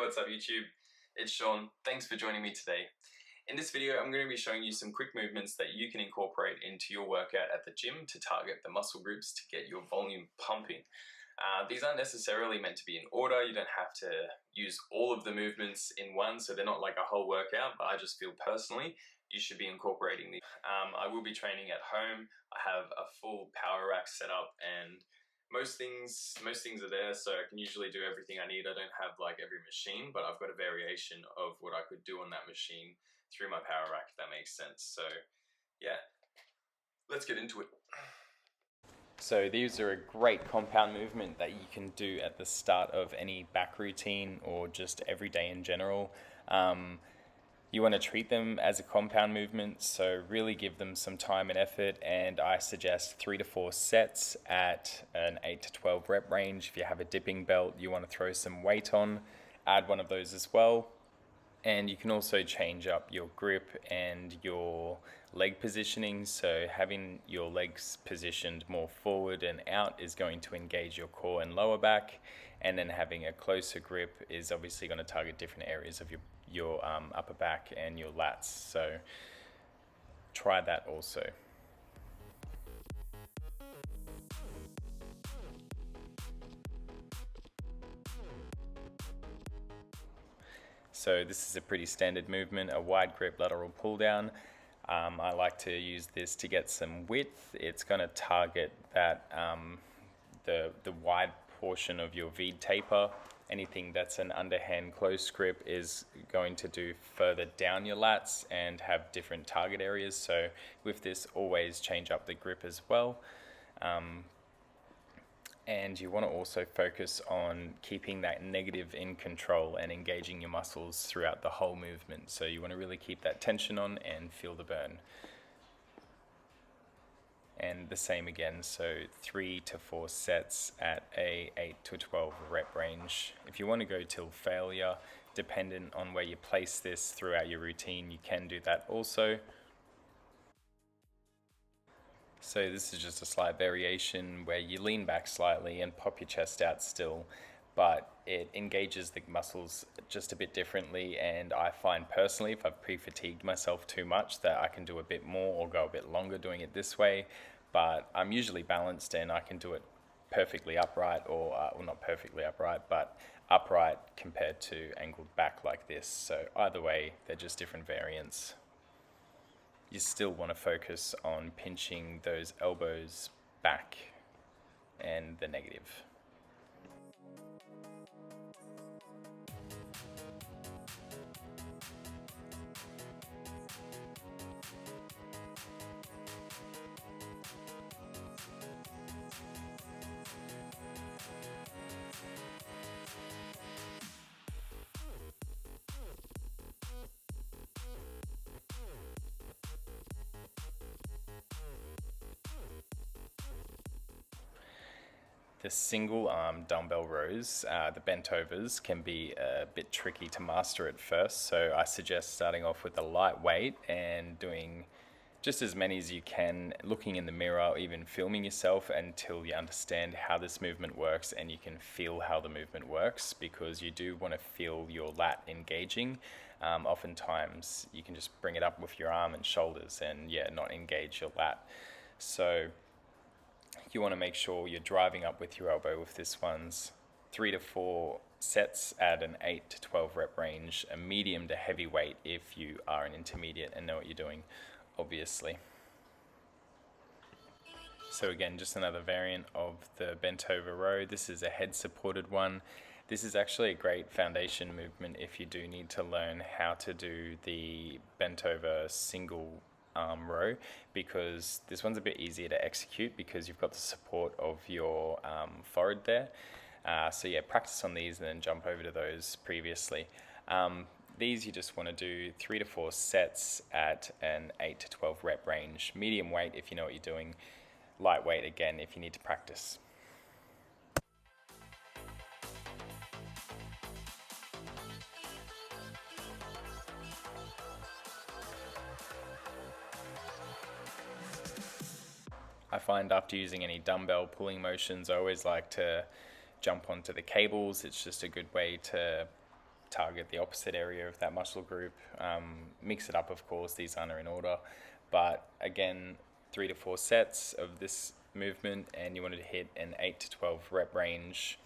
what's up YouTube? It's Sean. Thanks for joining me today. In this video, I'm going to be showing you some quick movements that you can incorporate into your workout at the gym to target the muscle groups to get your volume pumping. These aren't necessarily meant to be in order. You don't have to use all of the movements in one, so they're not like a whole workout, but I just feel personally you should be incorporating these. I will be training at home. I have a full power rack set up and most things are there, so I can usually do everything I need. I don't have like every machine, but I've got a variation of what I could do on that machine through my power rack, if that makes sense. So yeah, let's get into it. So these are a great compound movement that you can do at the start of any back routine or just every day in general. You want to treat them as a compound movement, so really give them some time and effort, and I suggest 3 to 4 sets at an 8 to 12 rep range. If you have a dipping belt, you want to throw some weight on, add one of those as well. And you can also change up your grip and your leg positioning, so having your legs positioned more forward and out is going to engage your core and lower back, and then having a closer grip is obviously going to target different areas of your upper back and your lats, so try that also. So this is a pretty standard movement, a wide grip lateral pull down. I like to use this to get some width. It's going to target that the wide portion of your V taper. Anything that's an underhand close grip is going to do further down your lats and have different target areas. So with this, always change up the grip as well. And you want to also focus on keeping that negative in control and engaging your muscles throughout the whole movement. So you want to really keep that tension on and feel the burn. And the same again, so 3 to 4 sets at a 8 to 12 rep range. If you want to go till failure, dependent on where you place this throughout your routine, you can do that also. So this is just a slight variation where you lean back slightly and pop your chest out still, but it engages the muscles just a bit differently, and I find personally if I've pre-fatigued myself too much that I can do a bit more or go a bit longer doing it this way, but I'm usually balanced and I can do it perfectly upright or well, not perfectly upright, but upright compared to angled back like this. So either way, they're just different variants. You still want to focus on pinching those elbows back and the negative. The single arm dumbbell rows, the bent overs, can be a bit tricky to master at first, so I suggest starting off with a light weight and doing just as many as you can, looking in the mirror or even filming yourself until you understand how this movement works and you can feel how the movement works, because you do want to feel your lat engaging. Oftentimes you can just bring it up with your arm and shoulders and not engage your lat. So you want to make sure you're driving up with your elbow with this one's 3 to 4 sets at an 8 to 12 rep range, a medium to heavy weight if you are an intermediate and know what you're doing, obviously. So again, just another variant of the bent over row. This is a head supported one. This is actually a great foundation movement if you do need to learn how to do the bent over single arm row, because this one's a bit easier to execute because you've got the support of your forehead there. So yeah, practice on these and then jump over to those previously. These you just want to do 3 to 4 sets at an 8 to 12 rep range. Medium weight if you know what you're doing. Lightweight again if you need to practice. I find after using any dumbbell pulling motions, I always like to jump onto the cables. It's just a good way to target the opposite area of that muscle group. Mix it up, of course, these aren't in order, but again, 3 to 4 sets of this movement, and you wanted to hit an 8 to 12 rep range.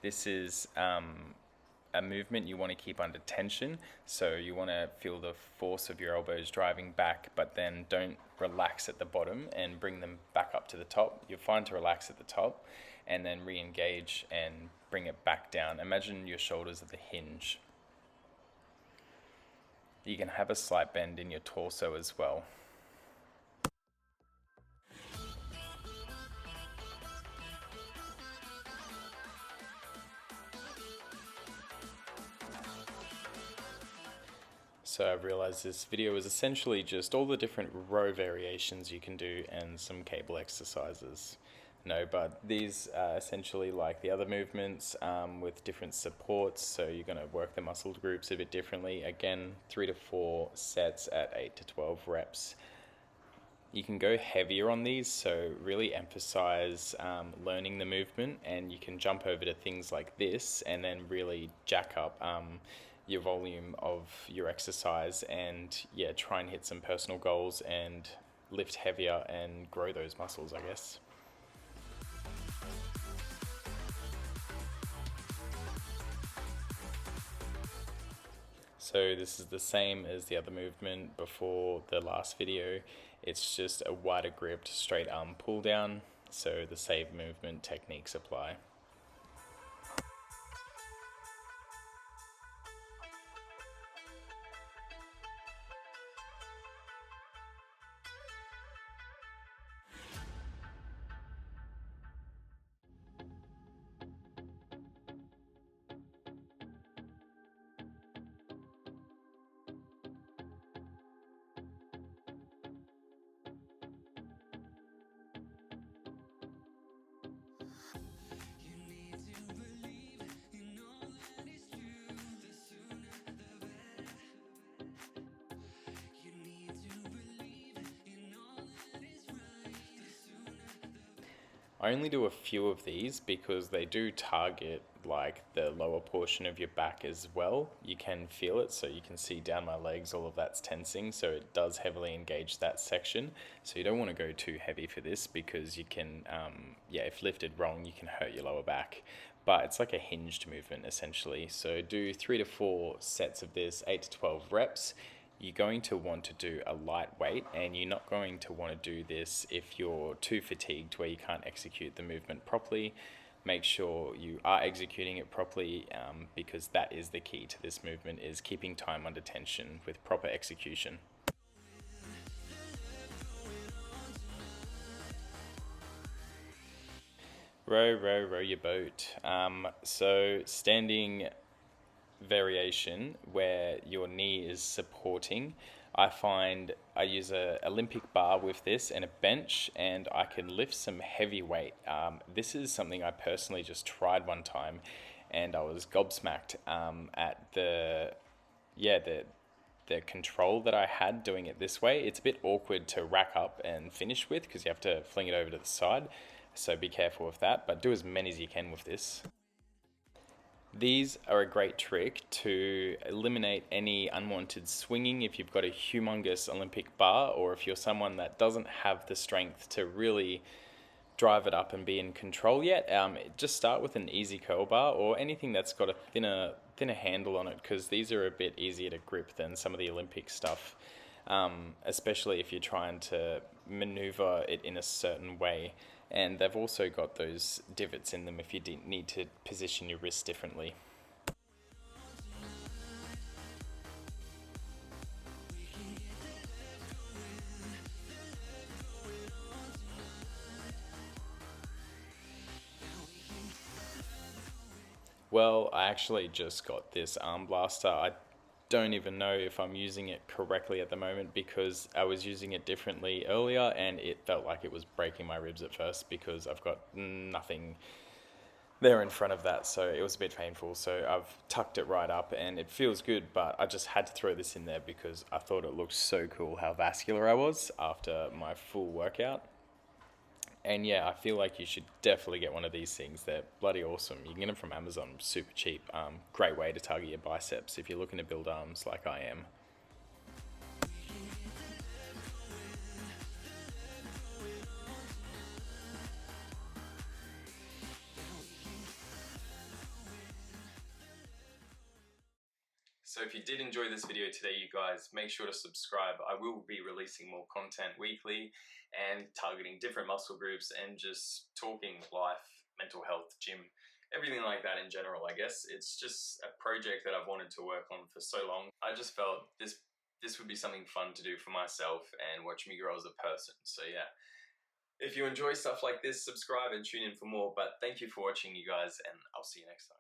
This is a movement you want to keep under tension, so you want to feel the force of your elbows driving back, but then don't relax at the bottom and bring them back up to the top. You're fine to relax at the top and then re-engage and bring it back down. Imagine your shoulders at the hinge. You can have a slight bend in your torso as well. So I've realized this video is essentially just all the different row variations you can do and some cable exercises. No, but these are essentially like the other movements with different supports, so you're going to work the muscle groups a bit differently. Again, 3 to 4 sets at 8 to 12 reps. You can go heavier on these, so really emphasize learning the movement, and you can jump over to things like this and then really jack up your volume of your exercise, and yeah, try and hit some personal goals and lift heavier and grow those muscles, I guess. So this is the same as the other movement before the last video. It's just a wider gripped straight arm pull down, so the same movement techniques apply. I only do a few of these because they do target like the lower portion of your back as well. You can feel it, so you can see down my legs, all of that's tensing, so it does heavily engage that section. So you don't want to go too heavy for this because you can, if lifted wrong, you can hurt your lower back. But it's like a hinged movement essentially. So do 3 to 4 sets of this, 8 to 12 reps. You're going to want to do a light weight, and you're not going to want to do this if you're too fatigued where you can't execute the movement properly. Make sure you are executing it properly, because that is the key to this movement, is keeping time under tension with proper execution. Row, row, row your boat. So standing variation where your knee is supporting, I find I use a Olympic bar with this and a bench, and I can lift some heavy weight. This is something I personally just tried one time, and I was gobsmacked at the control that I had doing it this way. It's a bit awkward to rack up and finish with because you have to fling it over to the side, so be careful with that, but do as many as you can with this. These are a great trick to eliminate any unwanted swinging if you've got a humongous Olympic bar, or if you're someone that doesn't have the strength to really drive it up and be in control yet. Just start with an easy curl bar or anything that's got a thinner handle on it, because these are a bit easier to grip than some of the Olympic stuff, especially if you're trying to maneuver it in a certain way. And they've also got those divots in them if you need to position your wrist differently. Well, I actually just got this arm blaster. I don't even know if I'm using it correctly at the moment because I was using it differently earlier and it felt like it was breaking my ribs at first because I've got nothing there in front of that, so it was a bit painful. So I've tucked it right up and it feels good, but I just had to throw this in there because I thought it looked so cool how vascular I was after my full workout. And yeah, I feel like you should definitely get one of these things. They're bloody awesome. You can get them from Amazon, super cheap. Great way to target your biceps if you're looking to build arms like I am. So if you did enjoy this video today, you guys, make sure to subscribe. I will be releasing more content weekly and targeting different muscle groups and just talking life, mental health, gym, everything like that in general, I guess. It's just a project that I've wanted to work on for so long. I just felt this would be something fun to do for myself and watch me grow as a person. So yeah, if you enjoy stuff like this, subscribe and tune in for more. But thank you for watching, you guys, and I'll see you next time.